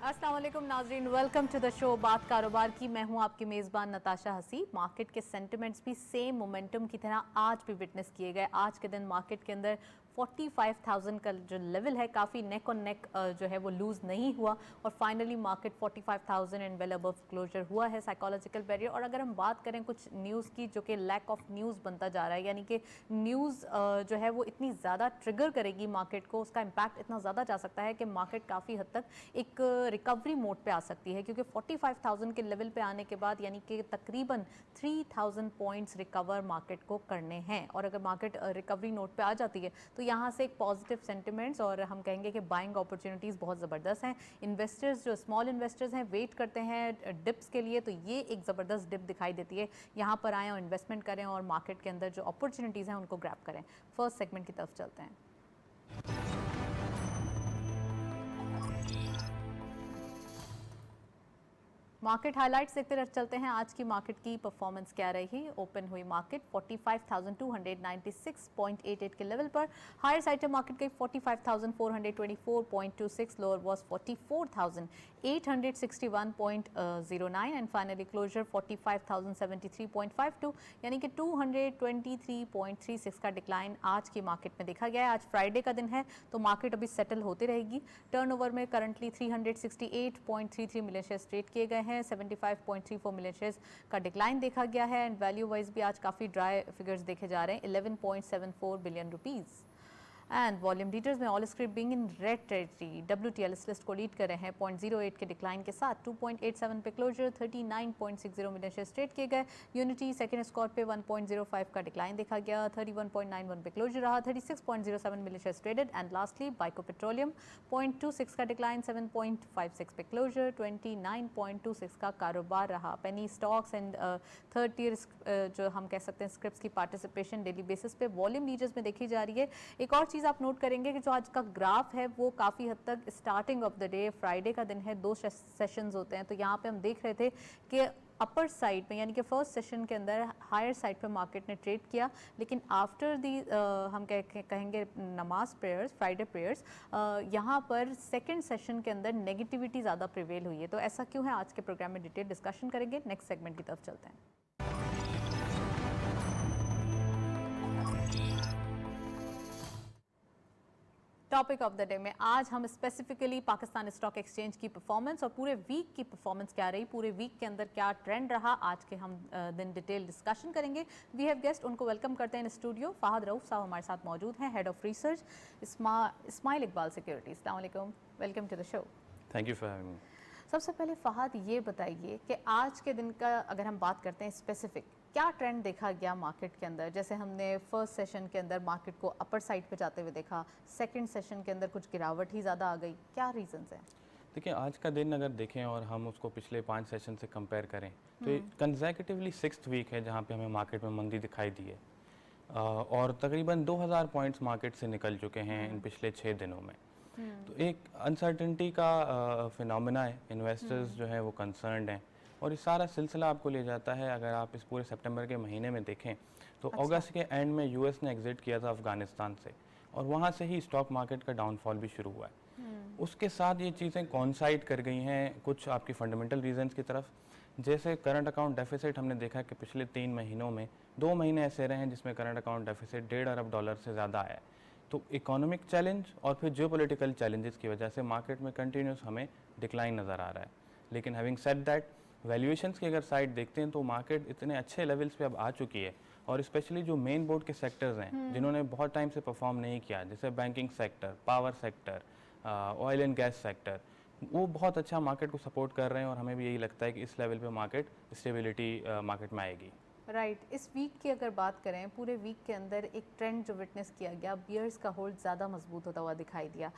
अस्सलाम वालेकुम नाजरीन, वेलकम टू द शो बात कारोबार की। मैं हूं आपकी मेज़बान नताशा हसी। मार्केट के सेंटिमेंट्स भी सेम मोमेंटम की तरह आज भी विटनेस किए गए। आज के दिन मार्केट के अंदर 45,000 का जो लेवल है काफ़ी नेक ऑन नेक जो है वो लूज़ नहीं हुआ और finally market 45,000 and well above closure हुआ है, साइकोलॉजिकल बैरियर। और अगर हम बात करें कुछ न्यूज़ की जो कि लैक ऑफ न्यूज़ बनता जा रहा है, यानी कि न्यूज़ जो है वो इतनी ज़्यादा ट्रिगर करेगी मार्केट को, उसका इम्पैक्ट इतना ज़्यादा जा सकता है कि मार्केट काफ़ी हद तक एक रिकवरी मोड पे आ सकती है, क्योंकि 45,000 के लेवल पे आने के बाद यानी कि तकरीबन 3,000 पॉइंट्स रिकवर मार्केट को करने हैं। और अगर मार्केट रिकवरी नोट पे आ जाती है तो यहाँ से एक पॉजिटिव सेंटिमेंट्स और हम कहेंगे कि बाइंग अपॉर्चुनिटीज़ बहुत ज़बरदस्त हैं। इन्वेस्टर्स जो स्मॉल इन्वेस्टर्स हैं वेट करते हैं डिप्स के लिए, तो ये एक ज़बरदस्त डिप दिखाई देती है। यहाँ पर आएँ और इन्वेस्टमेंट करें और मार्केट के अंदर जो अपॉर्चुनिटीज़ हैं उनको ग्रैब करें। फर्स्ट सेगमेंट की तरफ चलते हैं। मार्केट हाइलाइट्स देखते चलते हैं। आज की मार्केट की परफॉर्मेंस क्या रही। ओपन हुई मार्केट 45,296.88 के लेवल पर। हायर साइड पे मार्केट गई 45,424.26, lower was 44,861.09 and finally closure 45,073.52 यानी कि 223.36 का डिक्लाइन आज की मार्केट में देखा गया है। आज फ्राइडे का दिन है तो मार्केट अभी सेटल होती रहेगी। टर्नओवर में करंटली 368.33 मिलियन शेयर्स ट्रेड किए गए हैं। 75.34 मिलियन शेयर्स का डिक्लाइन देखा गया है एंड वैल्यू वाइज भी आज काफ़ी ड्राई फिगर्स देखे जा रहे हैं, 11.74 billion rupees. And volume leaders में all script being in red territory, WTL इस लिस्ट को लीड कर रहे हैं 0.08 के डिक्लाइन के साथ। 2.87 पे क्लोजर, 39.60 मिलियन शेयर्स ट्रेड किए गए। यूनिटी सेकंड स्कॉट पे 1.05 का डिक्लाइन देखा गया, 31.91 पे क्लोजर रहा, 36.07 million shares traded. And lastly बाइको पेट्रोलियम 0.26 का डिक्लाइन, 7.56 पे क्लोजर, 29.26 का कारोबार रहा। Penny stocks and third tier जो हम कह सकते हैं स्क्रिप्ट्स की पार्टिसिपेशन डेली बेसिस पे वॉल्यूम लीडर्स में देखी जा रही है। एक और चीज़ आप नोट करेंगे कि जो आज का ग्राफ है वो काफ़ी हद तक starting of the day, Friday का दिन है, 2 सेशंस होते हैं, तो यहाँ पे हम देख रहे थे कि अपर साइड में यानी कि फर्स्ट सेशन के अंदर हायर साइड पे मार्केट ने ट्रेड किया, लेकिन आफ्टर दी हम कहेंगे नमाज प्रेयर्स, फ्राइडे प्रेयर्स, यहाँ पर सेकंड सेशन के अंदर नेगेटिविटी ज़्यादा प्रिवेल हुई है। तो ऐसा क्यों है, आज के प्रोग्राम में डिटेल डिस्कशन करेंगे। नेक्स्ट सेगमेंट की तरफ चलते हैं। टॉपिक ऑफ द डे में आज हम स्पेसिफिकली पाकिस्तान स्टॉक एक्सचेंज की परफॉर्मेंस और पूरे वीक की परफॉर्मेंस क्या रही, पूरे वीक के अंदर क्या ट्रेंड रहा, आज के हम दिन डिटेल डिस्कशन करेंगे। वी हैव गेस्ट, उनको वेलकम करते हैं इन स्टूडियो। फहद रऊफ साहब हमारे साथ मौजूद हैं, head of research Ismail Iqbal securities. अस्सलाम वालेकुम, welcome to the show. Thank you for having me. सबसे पहले फहद ये बताइए कि आज के दिन का अगर हम बात करते हैं स्पेसिफिक, क्या ट्रेंड देखा गया मार्केट के अंदर। जैसे हमने फर्स्ट सेशन के अंदर मार्केट को अपर साइड पे जाते हुए देखा, सेकंड सेशन के अंदर कुछ गिरावट ही ज़्यादा आ गई, क्या रीजंस हैं? देखिए, आज का दिन अगर देखें और हम उसको पिछले 5 सेशन से कंपेयर करें तो कंसेक्यूटिवली 6th वीक है जहां पे हमें मार्केट में मंदी दिखाई दी है और तकरीबन 2000 पॉइंट्स मार्केट से निकल चुके हैं इन पिछले 6 दिनों में। तो एक अनसर्टेनिटी का फिनोमेना है, इन्वेस्टर्स जो है वो कंसर्न्ड हैं और ये सारा सिलसिला आपको ले जाता है, अगर आप इस पूरे सितंबर के महीने में देखें तो अगस्त के एंड में यूएस ने एग्जिट किया था अफगानिस्तान से और वहाँ से ही स्टॉक मार्केट का डाउनफॉल भी शुरू हुआ है। उसके साथ ये चीज़ें कॉन्साइड कर गई हैं कुछ आपकी फंडामेंटल रीजंस की तरफ, जैसे करंट अकाउंट डेफिसिट हमने देखा कि पिछले 3 महीनों में 2 महीने ऐसे रहे हैं जिसमें करंट अकाउंट डेफिसिट $1.5 अरब से ज़्यादा आया है। तो इकोनॉमिक चैलेंज और फिर जियोपॉलिटिकल चैलेंजेस की वजह से मार्केट में कंटिन्यूस हमें डिक्लाइन नज़र आ रहा है। लेकिन हैविंग सेड दैट, वैल्यूएशंस की अगर साइड देखते हैं तो मार्केट इतने अच्छे लेवल्स पे अब आ चुकी है और स्पेशली जो मेन बोर्ड के सेक्टर्स हैं जिन्होंने बहुत टाइम से परफॉर्म नहीं किया, जैसे banking sector, power sector, oil and gas sector, वो बहुत अच्छा मार्केट को सपोर्ट कर रहे हैं और हमें भी यही लगता है कि इस लेवल पे मार्केट स्टेबिलिटी मार्केट में आएगी। राइट इस वीक की अगर बात करें, पूरे वीक के अंदर एक ट्रेंड जो विटनेस किया गया, बियर्स का होल्ड ज़्यादा मजबूत होता हुआ दिखाई दिया।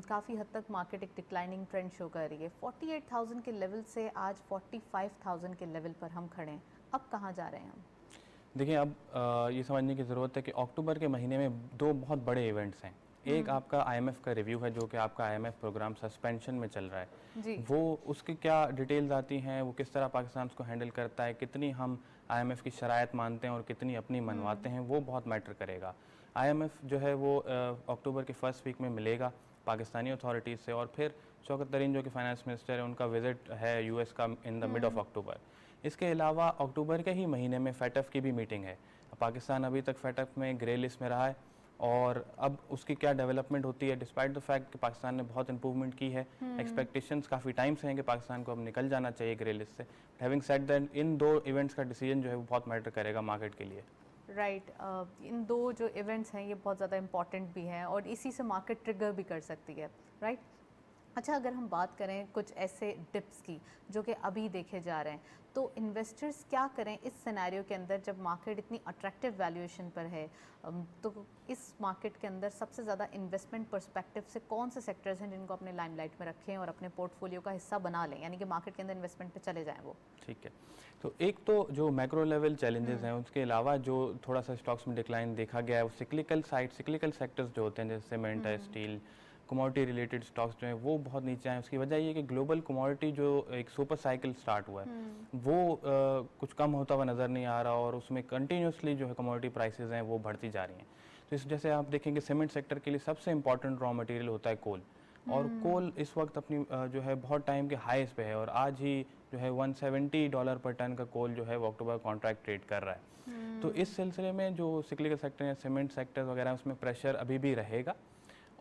काफ़ी हद तक मार्केट एक डिक्लाइनिंग ट्रेंड शो कर रही है। 48,000 के लेवल से आज 45,000 के लेवल पर हम खड़े हैं। अब कहाँ जा रहे हैं हम? देखिए, अब ये समझने की ज़रूरत है कि अक्टूबर के महीने में 2 बहुत बड़े इवेंट्स हैं। एक आपका IMF का रिव्यू है जो कि आपका IMF प्रोग्राम सस्पेंशन में चल रहा है जी। वो उसकी क्या डिटेल्स आती हैं, वो किस तरह पाकिस्तान उसको हैंडल करता है, कितनी हम IMF की शराइत मानते हैं और कितनी अपनी मनवाते हैं, वो बहुत मैटर करेगा। IMF जो है वो अक्टूबर के फर्स्ट वीक में मिलेगा पाकिस्तानी अथॉरिटीज़ से, और फिर शौकत तरीन जो कि फाइनेंस मिनिस्टर है उनका विजिट है यूएस का in the mid of October. इसके अलावा अक्टूबर के ही महीने में फेटफ की भी मीटिंग है। पाकिस्तान अभी तक फेटफ में ग्रे लिस्ट में रहा है, और अब उसकी क्या डेवलपमेंट होती है, डिस्पाइट द फैक्ट कि पाकिस्तान ने बहुत इंप्रूवमेंट की है, एक्सपेक्टेशंस काफ़ी टाइम से हैं कि पाकिस्तान को अब निकल जाना चाहिए ग्रे लिस्ट से। हैविंग सेड दैट, इन दो इवेंट्स का डिसीजन जो है वो बहुत मैटर करेगा मार्केट के लिए। राइट इन दो जो इवेंट्स हैं ये बहुत ज़्यादा इंपॉर्टेंट भी हैं और इसी से मार्केट ट्रिगर भी कर सकती है, राइट। अच्छा, अगर हम बात करें कुछ ऐसे डिप्स की जो कि अभी देखे जा रहे हैं, तो इन्वेस्टर्स क्या करें इस सिनेरियो के अंदर जब मार्केट इतनी अट्रैक्टिव वैल्यूएशन पर है? तो इस मार्केट के अंदर सबसे ज़्यादा इन्वेस्टमेंट पर्सपेक्टिव से कौन से सेक्टर्स हैं जिनको अपने लाइमलाइट में रखें और अपने पोर्टफोलियो का हिस्सा बना लें, यानी कि मार्केट के अंदर इन्वेस्टमेंट पे चले जाएं वो? ठीक है, तो एक तो जो मैक्रो लेवल चैलेंजेस हैं, उसके अलावा जो थोड़ा सा स्टॉक्स में डिक्लाइन देखा गया है, वो सिक्लिकल सेक्टर्स जो होते हैं, जैसे सीमेंट है, स्टील, कमोडिटी रिलेटेड स्टॉक्स जो हैं वो बहुत नीचे आए। उसकी वजह ये है कि ग्लोबल कमोडिटी जो एक सुपर साइकिल स्टार्ट हुआ है वो कुछ कम होता हुआ नज़र नहीं आ रहा, और उसमें कंटिन्यूसली जो है कमोडिटी प्राइसेस हैं वो बढ़ती जा रही हैं। तो इस जैसे आप देखेंगे सीमेंट सेक्टर के लिए सबसे इंपॉर्टेंट रॉ मटेरियल होता है कोल, और कोल इस वक्त अपनी जो है बहुत टाइम के हाईस पे है, और आज ही जो है $170 पर टन का कोल जो है वो अक्टूबर कॉन्ट्रैक्ट ट्रेड कर रहा है। तो इस सिलसिले में जो सिक्लिकल सेक्टर है, सीमेंट सेक्टर वगैरह, उसमें प्रेशर अभी भी रहेगा।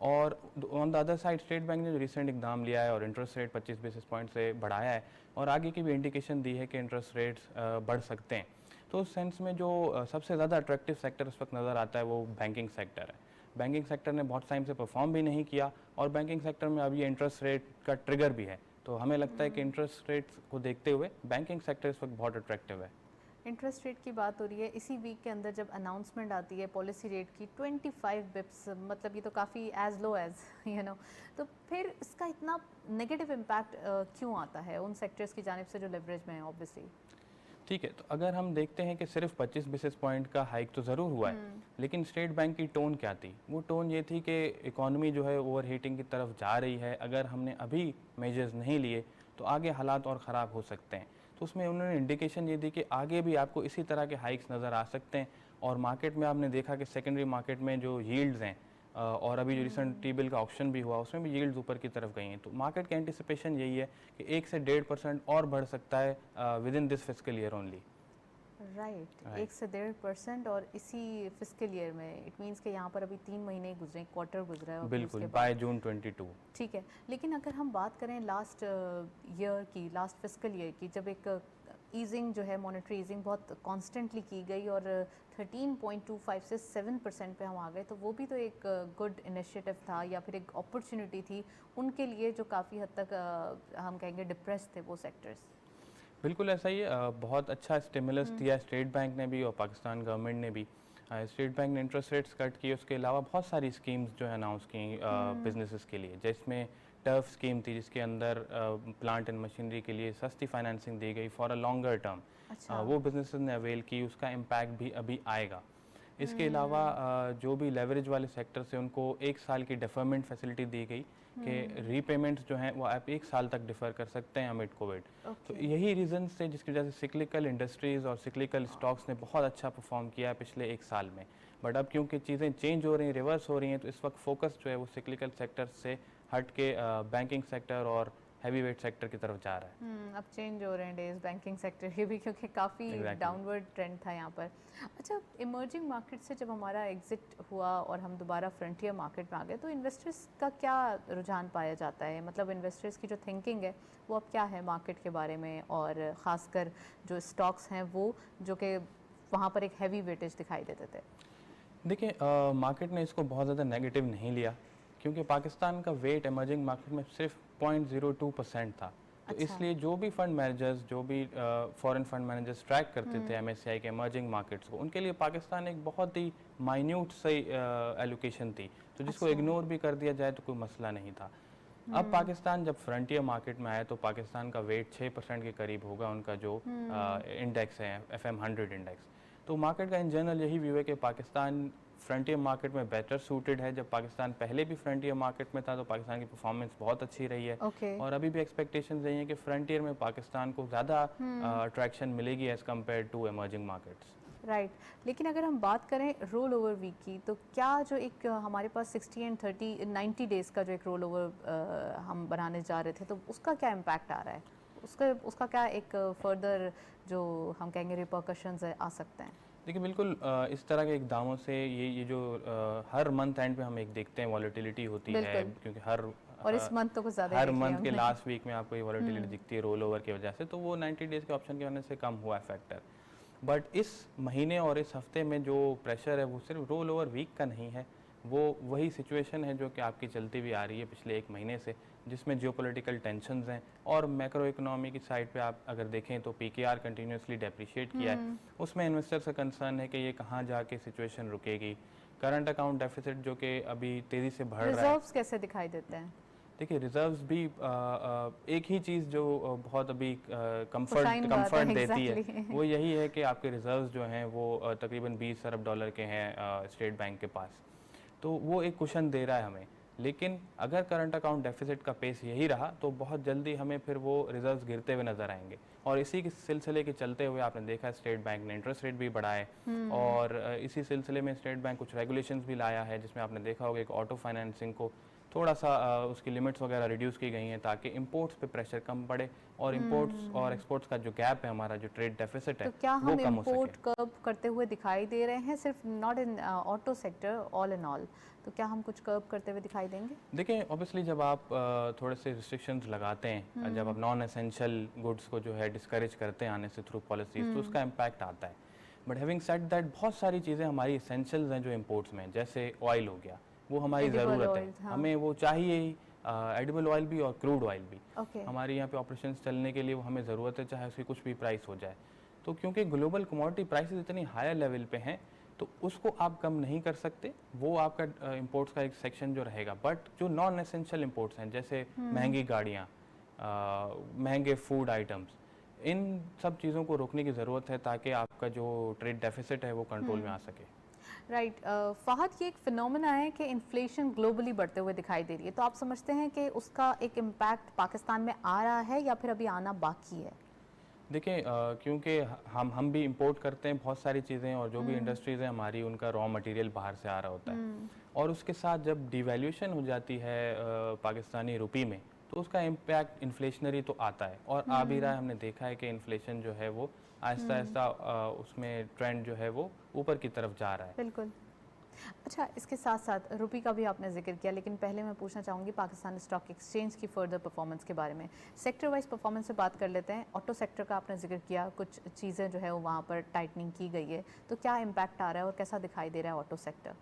और on the other side state bank ने जो रिसेंट इकदाम लिया है और इंटरेस्ट रेट 25 बेसिस पॉइंट से बढ़ाया है, और आगे की भी इंडिकेशन दी है कि इंटरेस्ट रेट्स बढ़ सकते हैं, तो उस सेंस में जो सबसे ज़्यादा अट्रैक्टिव सेक्टर इस वक्त नज़र आता है वो बैंकिंग सेक्टर है। बैंकिंग सेक्टर ने बहुत टाइम से परफॉर्म भी नहीं किया, और बैंकिंग सेक्टर में अब ये इंटरेस्ट रेट का ट्रिगर भी है, तो हमें लगता है कि इंटरेस्ट रेट्स को देखते हुए बैंकिंग सेक्टर इस वक्त बहुत अट्रैक्टिव है। इंटरेस्ट रेट की बात हो रही है, इसी वीक के अंदर जब अनाउंसमेंट आती है पॉलिसी रेट की 25 बिप्स, मतलब ये तो काफ़ी एज लो एज तो फिर इसका इतना नेगेटिव इम्पैक्ट क्यों आता है उन सेक्टर्स की जानिब से जो लेवरेज में है ऑब्वियसली? ठीक है, तो अगर हम देखते हैं कि सिर्फ 25 बेसिस पॉइंट का हाइक तो ज़रूर हुआ है, लेकिन स्टेट बैंक की टोन क्या थी? वो टोन ये थी कि इकोनॉमी जो है ओवर हीटिंग की तरफ जा रही है, अगर हमने अभी मेजर्स नहीं लिए तो आगे हालात और ख़राब हो सकते हैं। तो उसमें उन्होंने इंडिकेशन ये दी कि आगे भी आपको इसी तरह के हाइक्स नज़र आ सकते हैं, और मार्केट में आपने देखा कि सेकेंडरी मार्केट में जो यील्ड्स हैं, और अभी जो रिसेंट टी बिल का ऑप्शन भी हुआ उसमें भी यील्ड्स ऊपर की तरफ गई हैं, तो मार्केट की एंटिसिपेशन यही है कि 1 से 1.5% और बढ़ सकता है with in this fiscal year only. Right, 1 से 1.5% और इसी फिस्कल ईयर में, इट मींस कि यहाँ पर अभी 3 महीने गुजरे, क्वार्टर गुजरा है बिल्कुल, बाय जून 22। ठीक है, लेकिन अगर हम बात करें लास्ट ईयर की, लास्ट फिस्कल ईयर की, जब एक ईजिंग जो है, मॉनेटरी ईजिंग बहुत कॉन्स्टेंटली की गई और 13.25 से 7% पे हम आ गए, तो वो भी तो एक गुड इनिशिएटिव था या फिर एक अपॉर्चुनिटी थी उनके लिए जो काफ़ी हद तक हम कहेंगे डिप्रेस थे वो सेक्टर्स। बिल्कुल ऐसा ही बहुत अच्छा स्टिमुलस दिया स्टेट बैंक ने भी और पाकिस्तान गवर्नमेंट ने भी। स्टेट बैंक ने इंटरेस्ट रेट्स कट किए, उसके अलावा बहुत सारी स्कीम्स जो है अनाउंस की बिजनेसेस के लिए, जिसमें टर्फ स्कीम थी जिसके अंदर प्लांट एंड मशीनरी के लिए सस्ती फाइनेंसिंग दी गई फॉर अ लॉन्गर टर्म। वो बिजनेसेस ने अवेल की, उसका इम्पैक्ट भी अभी आएगा। इसके अलावा जो भी लेवरेज वाले सेक्टर से उनको 1 साल की डेफरमेंट फैसिलिटी दी गई कि रीपेमेंट्स जो हैं वो आप 1 साल तक डिफ़र कर सकते हैं अमिड कोविड। तो यही रीज़न थे जिसकी वजह से सिक्लिकल इंडस्ट्रीज़ और सिक्लिकल स्टॉक्स ने बहुत अच्छा परफॉर्म किया है पिछले 1 साल में। बट अब क्योंकि चीज़ें चेंज हो रही हैं, रिवर्स हो रही हैं, तो इस वक्त फोकस जो है वो सिक्लिकल सेक्टर से हट के बैंकिंग सेक्टर और हैवी वेट सेक्टर की तरफ जा रहा है। अब चेंज हो रहे हैं डेज बैंकिंग सेक्टर के भी, क्योंकि काफ़ी डाउनवर्ड ट्रेंड था यहाँ पर। अच्छा, इमर्जिंग मार्केट से जब हमारा एग्जिट हुआ और हम दोबारा फ्रंटियर मार्केट में आ गए, तो इन्वेस्टर्स का क्या रुझान पाया जाता है? मतलब इन्वेस्टर्स की जो थिंकिंग है वो अब क्या है मार्केट के बारे में, और ख़ासकर जो स्टॉक्स हैं वो जो कि वहाँ पर एक हैवी वेटेज दिखाई देते थे? देखिए, मार्केट ने इसको बहुत ज़्यादा नेगेटिव नहीं लिया, क्योंकि पाकिस्तान का वेट इमर्जिंग मार्केट में सिर्फ 0.02% था। तो इसलिए जो भी फंड मैनेजर्स, जो भी फॉरेन फंड मैनेजर्स ट्रैक करते थे एमएससीआई के इमर्जिंग मार्केट्स को, उनके लिए पाकिस्तान एक बहुत ही माइन्यूट सी एलोकेशन थी, तो जिसको इग्नोर भी कर दिया जाए तो कोई मसला नहीं था। अब पाकिस्तान जब फ्रंटियर मार्केट में आया तो पाकिस्तान का वेट 6% के करीब होगा, उनका जो इंडेक्स है FM100 इंडेक्स। तो मार्केट का इन जनरल यही व्यू है कि पाकिस्तान फ्रंटियर मार्केट में बेटर सूटेड है। जब पाकिस्तान पहले भी फ्रंटियर मार्केट में था तो पाकिस्तान की परफॉर्मेंस बहुत अच्छी रही है, और अभी भी एक्सपेक्टेशंस रही हैं कि फ्रंटियर में पाकिस्तान को ज़्यादा अट्रैक्शन मिलेगी as compare to emerging markets. Right लेकिन अगर हम बात करें रोल ओवर वीक की तो क्या जो एक हमारे पास 60 एंड 30 90 डेज़ का जो एक रोल ओवर हम बनाने जा रहे थे तो उसका क्या इम्पैक्ट आ रहा है, उसका उसका क्या एक फर्दर जो हम कहेंगे रिपरकशंस आ सकते हैं? देखिए बिल्कुल इस तरह के इकदामों से ये जो हर मंथ एंड पे हम एक देखते हैं वॉलेटिलिटी होती है, बिल्कुल। क्योंकि और इस मंथ तो कुछ ज़्यादा ही हर देख लिया मंथ के हमने। लास्ट वीक में आपको ये वॉलेटिलिटी दिखती है रोल ओवर की वजह से, तो वो 90 डेज़ के ऑप्शन की वजह से कम हुआ है फैक्टर। बट इस महीने और इस हफ्ते में जो प्रेशर है वो सिर्फ रोल ओवर वीक का नहीं है, वो वही सिचुएशन है जो कि आपकी चलती हुई आ रही है पिछले एक महीने से, जिसमें जियोपॉलिटिकल टेंशन्स हैं और मैक्रो इकोनॉमी की साइड पे आप अगर देखें तो पीकेआर कंटिन्यूसली डेप्रिशिएट किया है। उसमें इन्वेस्टर्स का कंसर्न है कि ये कहाँ जाके सिचुएशन रुकेगी। करंट अकाउंट डेफिसिट जो कि अभी तेज़ी से बढ़ रहा है। रिजर्व्स कैसे दिखाई देते हैं? देखिए रिजर्व्स भी एक ही चीज़ जो बहुत अभी खुशाइन बात है, कंफर्ट देती है एग्जैक्टली। वो यही है कि आपके रिजर्व्स जो हैं वो तकरीबन 20 अरब डॉलर के हैं स्टेट बैंक के पास, तो वो एक कुशन दे रहा है हमें। लेकिन अगर करंट अकाउंट डेफिसिट का पेस यही रहा तो बहुत जल्दी हमें फिर वो रिजर्व्स गिरते हुए नजर आएंगे, और इसी के सिलसिले के चलते हुए आपने देखा स्टेट बैंक ने इंटरेस्ट रेट भी बढ़ाए, और इसी सिलसिले में स्टेट बैंक कुछ रेगुलेशंस भी लाया है, जिसमें आपने देखा होगा कि ऑटो फाइनेंसिंग को थोड़ा सा उसकी लिमिट्स वगैरह रिड्यूस की गई हैं ताकि इंपोर्ट्स पे प्रेशर कम पड़े, और इंपोर्ट्स और एक्सपोर्ट्स का जो गैप है हमारा, जो ट्रेड डेफिसिट है, तो क्या वो हम कम हो इम्पोर्ट सके। कर्व करते हुए दिखाई दे रहे हैं, सिर्फ not in auto sector, all in all, तो क्या हम कुछ कर्व करते हुए दिखाई देंगे? देखिए ऑब्वियसली जब आप थोड़े से रिस्ट्रिक्शंस लगाते हैं, जब आप नॉन एसेंशियल गुड्स को जो है डिस्करेज करते हैं आने से थ्रू पॉलिसीज, तो उसका इम्पैक्ट आता है। बट हैविंग सेड दैट बहुत सारी चीज़ें हमारी एसेंशियल्स हैं जो इंपोर्ट्स में, जैसे ऑयल हो गया, वो हमारी एडिबल ज़रूरत ऑयल, है, हाँ। हमें वो चाहिए ही, एडिबल ऑयल भी और क्रूड ऑयल भी। ओके। हमारे यहाँ पे ऑपरेशंस चलने के लिए वो हमें ज़रूरत है, चाहे उसकी कुछ भी प्राइस हो जाए। तो क्योंकि ग्लोबल कमोडिटी प्राइसेस इतनी हायर लेवल पे हैं, तो उसको आप कम नहीं कर सकते, वो आपका इंपोर्ट्स का एक सेक्शन जो रहेगा। बट जो नॉन एसेंशियल इंपोर्ट्स हैं, जैसे महंगी गाड़ियाँ, महंगे फूड आइटम्स, इन सब चीज़ों को रोकने की ज़रूरत है ताकि आपका जो ट्रेड डेफिसिट है वो कंट्रोल में आ सके। राइट फहद, ये एक फिनोमेना है कि इन्फ्लेशन ग्लोबली बढ़ते हुए दिखाई दे रही है, तो आप समझते हैं कि उसका एक इम्पैक्ट पाकिस्तान में आ रहा है या फिर अभी आना बाकी है? देखिए क्योंकि हम भी इंपोर्ट करते हैं बहुत सारी चीज़ें, और जो भी इंडस्ट्रीज़ हैं हमारी, उनका रॉ मटेरियल बाहर से आ रहा होता है, और उसके साथ जब डिवैल्यूएशन हो जाती है पाकिस्तानी रुपी में, तो उसका इम्पैक्ट इन्फ्लेशनरी तो आता है, और आ भी रहा है। हमने देखा है कि इन्फ्लेशन जो है वो आहिस्ता आहिस्ता उसमें ट्रेंड जो है वो ऊपर की तरफ जा रहा है। बिल्कुल। अच्छा, इसके साथ साथ रुपी का भी आपने जिक्र किया, लेकिन पहले मैं पूछना चाहूँगी पाकिस्तान स्टॉक एक्सचेंज की फर्दर परफॉर्मेंस के बारे में। सेक्टर वाइज परफॉर्मेंस से बात कर लेते हैं। ऑटो सेक्टर का आपने जिक्र किया, कुछ चीज़ें जो है वो वहाँ पर टाइटनिंग की गई है, तो क्या इम्पैक्ट आ रहा है और कैसा दिखाई दे रहा है ऑटो सेक्टर?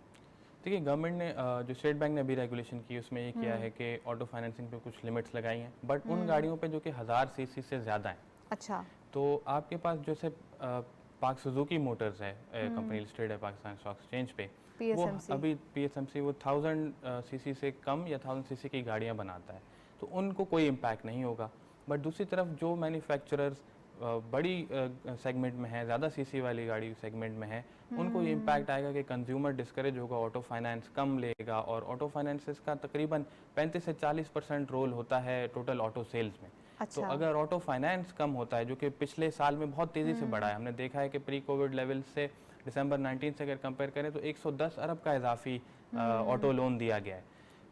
देखिए गवर्नमेंट ने जो स्टेट बैंक ने अभी रेगुलेशन की, उसमें ये किया है कि ऑटो फाइनेंसिंग पे कुछ लिमिट्स लगाई हैं, बट उन गाड़ियों पे जो कि 1000 सीसी से ज़्यादा हैं। अच्छा। तो आपके पास जैसे पाक सुजुकी मोटर्स है, कंपनी लिस्टेड है पाकिस्तान स्टॉक एक्सचेंज पे, वो PSMC। अभी पीएसएमसी वो 1000 सीसी से कम या 1000 सीसी की गाड़ियां बनाता है, तो उनको कोई इम्पैक्ट नहीं होगा। बट दूसरी तरफ जो मैन्युफैक्चरर्स बड़ी सेगमेंट में है, ज़्यादा सीसी वाली गाड़ी सेगमेंट में है, उनको ये इम्पैक्ट आएगा कि कंज्यूमर डिस्करेज होगा, ऑटो फाइनेंस कम लेगा, और ऑटो फाइनेंसेस का तकरीबन 35 से 40% रोल होता है टोटल ऑटो सेल्स में। तो अच्छा। अगर ऑटो फाइनेंस कम होता है, जो कि पिछले साल में बहुत तेज़ी से बढ़ा है, हमने देखा है कि प्री कोविड लेवल से दिसंबर 19 से अगर कंपेयर करें तो 110 अरब का इजाफी ऑटो लोन दिया गया है,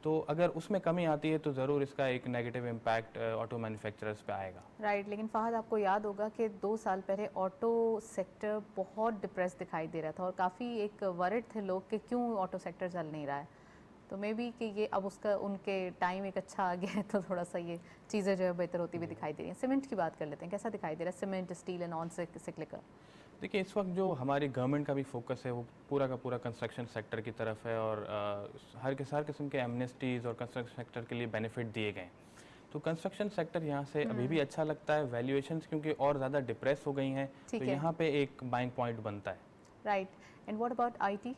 तो अगर उसमें कमी आती है तो ज़रूर इसका एक नेगेटिव इम्पैक्ट ऑटो मैन्युफैक्चरर्स पे आएगा। राइट, लेकिन फहद आपको याद होगा कि 2 साल पहले ऑटो सेक्टर बहुत डिप्रेस दिखाई दे रहा था और काफ़ी एक वरिड थे लोग कि क्यों ऑटो सेक्टर चल नहीं रहा है, तो मे बी कि ये अब उसका उनके टाइम एक अच्छा आ गया है, तो थोड़ा सा ये चीज़ें जो है बेहतर होती हुई दिखाई दे रही हैं। सीमेंट की बात कर लेते हैं, कैसा दिखाई दे रहा है cement, steel and non cyclical? देखिए इस वक्त जो हमारी गवर्नमेंट का भी फोकस है वो पूरा का पूरा कंस्ट्रक्शन सेक्टर की तरफ है, और हर किस्म के एमनेस्टीज़ और कंस्ट्रक्शन सेक्टर के लिए बेनिफिट दिए गए हैं। तो कंस्ट्रक्शन सेक्टर यहाँ से अभी भी अच्छा लगता है। वैल्यूएशंस क्योंकि और ज़्यादा डिप्रेस हो गई हैं, तो यहाँ पे एक बाइंग पॉइंट बनता है। Right, and what about IT?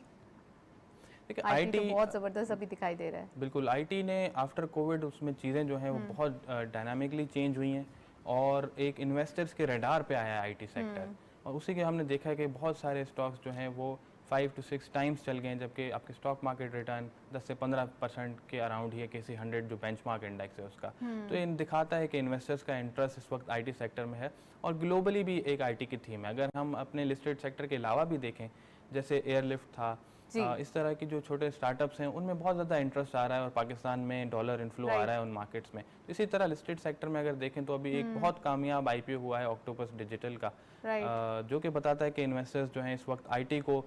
देखिए आईटी तो बहुत ज़बरदस्त अभी दिखाई दे रहा है। बिल्कुल, आईटी ने आफ्टर कोविड उसमें चीज़ें जो हैं वो बहुत डायनामिकली चेंज हुई हैं, और एक इन्वेस्टर्स के रडार पे आया है आईटी सेक्टर, और उसी के हमने देखा है कि बहुत सारे स्टॉक्स जो हैं वो 5 to 6 टाइम्स चल गए हैं, जबकि आपके स्टॉक मार्केट रिटर्न 10 से 15% के अराउंड ही है किसी 100 जो बेंचमार्क इंडेक्स है उसका। तो ये दिखाता है कि इन्वेस्टर्स का इंटरेस्ट इस वक्त आईटी सेक्टर में है और ग्लोबली भी एक आईटी की थीम है। अगर हम अपने लिस्टेड सेक्टर के अलावा भी देखें, जैसे एयरलिफ्ट था, इस तरह की जो छोटे स्टार्टअप्स हैं उनमें बहुत ज़्यादा इंटरेस्ट आ रहा है और पाकिस्तान में डॉलर इन्फ्लो आ रहा है उन मार्केट्स में। इसी तरह लिस्टेड सेक्टर में अगर देखें तो अभी एक बहुत कामयाब आईपीओ हुआ है ऑक्टोपस डिजिटल का, जो कि बताता है कि इन्वेस्टर्स जो हैं इस वक्त आईटी को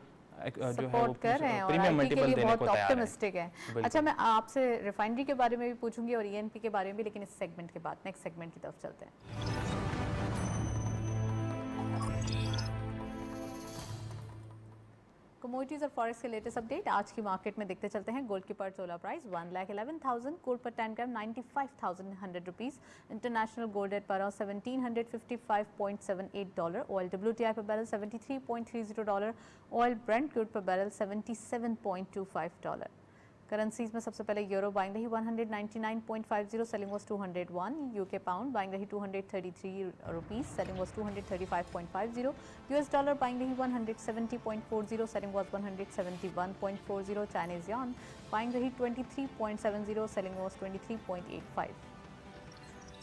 जो है वो प्रीमियम मल्टीपल देने को तैयार है। अच्छा, मैं आपसे रिफाइनरी के बारे में भी पूछूंगी और ईएनपी के बारे में भी, लेकिन इस सेगमेंट के बाद नेक्स्ट सेगमेंट की तरफ चलते हैं। कमोडिटीज और फॉरेक्स के लेटेस्ट अपडेट आज की मार्केट में देखते चलते हैं। गोल्ड की पर तोला प्राइस 1,11,000, गोल्ड पर 10 gram 95,100 rupees. International gold rate पर $1,755.78, ऑयल WTI पर बैरल $73.30, ऑयल ब्रेंट क्रूड पर बैरल $77.25। करेंसीज में सबसे पहले यूरो बाइंग रही 199.50, selling was 201। UK pound buying रही 233 rupees, selling was 235.50। US dollar buying रही 170.40, selling was 171.40। Chinese yuan buying रही 23.70, selling was 23.85।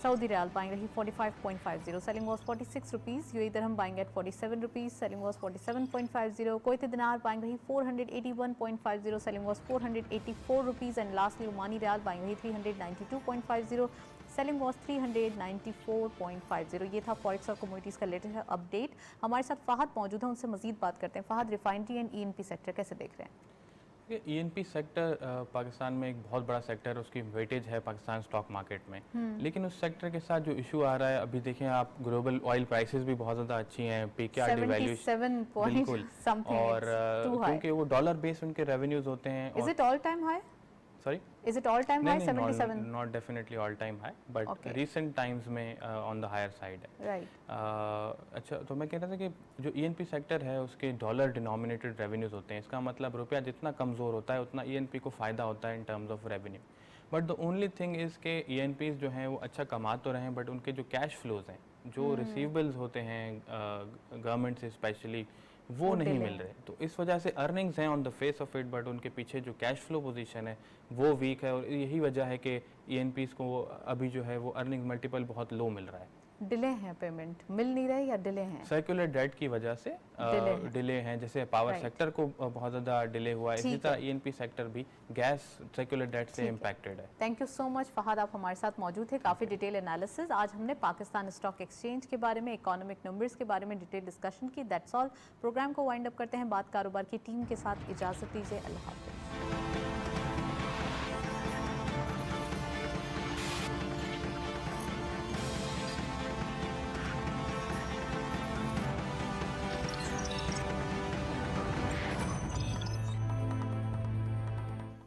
Saudi riyal buying रही 45.50, selling was 46 rupees. UAE dirham buying at 47 rupees, selling was 47.50। Kuwaiti dinar buying रही 481.50, selling was 484 rupees. And lastly Omani riyal buying रही 392.50, selling was 394.50। ये था forex और commodities का latest update. हमारे साथ फहद मौजूद है, उनसे मजीद बात करते हैं। Fahad, refinery and E and P sector कैसे देख रहे हैं? ईएनपी सेक्टर पाकिस्तान में एक बहुत बड़ा सेक्टर है, उसकी वेटेज है पाकिस्तान स्टॉक मार्केट में। लेकिन उस सेक्टर के साथ जो इशू आ रहा है, अभी देखें आप, ग्लोबल ऑयल प्राइसेस भी बहुत ज़्यादा अच्छी हैं, पीकेआर डिवैल्यूएशन बिल्कुल, और क्योंकि वो डॉलर बेस्ड उनके रेवेन्यूज होते हैं। Is it all time high? Sorry? Is it all time high? 77? Not definitely all time high, but recent times में on the higher side है। Right. अच्छा, तो मैं कह रहा था कि जो ईएनपी सेक्टर है उसके डॉलर डिनोमिनेटेड रेवेन्यूज होते हैं। इसका मतलब रुपया जितना कमज़ोर होता है उतना ईएनपी को फ़ायदा होता है in terms of revenue. But the only thing is के ईएनपीज जो हैं वो अच्छा कमा तो रहे हैं, बट उनके जो कैश फ्लोज हैं, जो रिसीवेबल्स होते हैं गवर्नमेंट से स्पेशली, वो नहीं मिल रहे। तो इस वजह से अर्निंग्स हैं on the face of it, but उनके पीछे जो कैश फ्लो पोजीशन है वो वीक है, और यही वजह है कि ईएनपीज को अभी जो है वो अर्निंग मल्टीपल बहुत लो मिल रहा है। डिले है, पेमेंट मिल नहीं रहे या डिले हैं? सर्कुलर डेट की वजह से डिले हैं। जैसे पावर सेक्टर को बहुत ज़्यादा डिले हुआ है, इसी तरह ईएनपी सेक्टर भी गैस सर्कुलर डेट से इम्पैक्टेड है। Thank you so much Fahad, आप हमारे साथ मौजूद थे। काफ़ी डिटेल एनालिसिस आज हमने पाकिस्तान स्टॉक एक्सचेंज के बारे में, इकोनॉमिक नंबर्स के बारे में डिटेल डिस्कशन की। That's all. प्रोग्राम को वाइंड अप करते हैं, बात कारोबार की टीम के साथ। इजाज़त दीजिए, अल्लाह हाफ़िज़।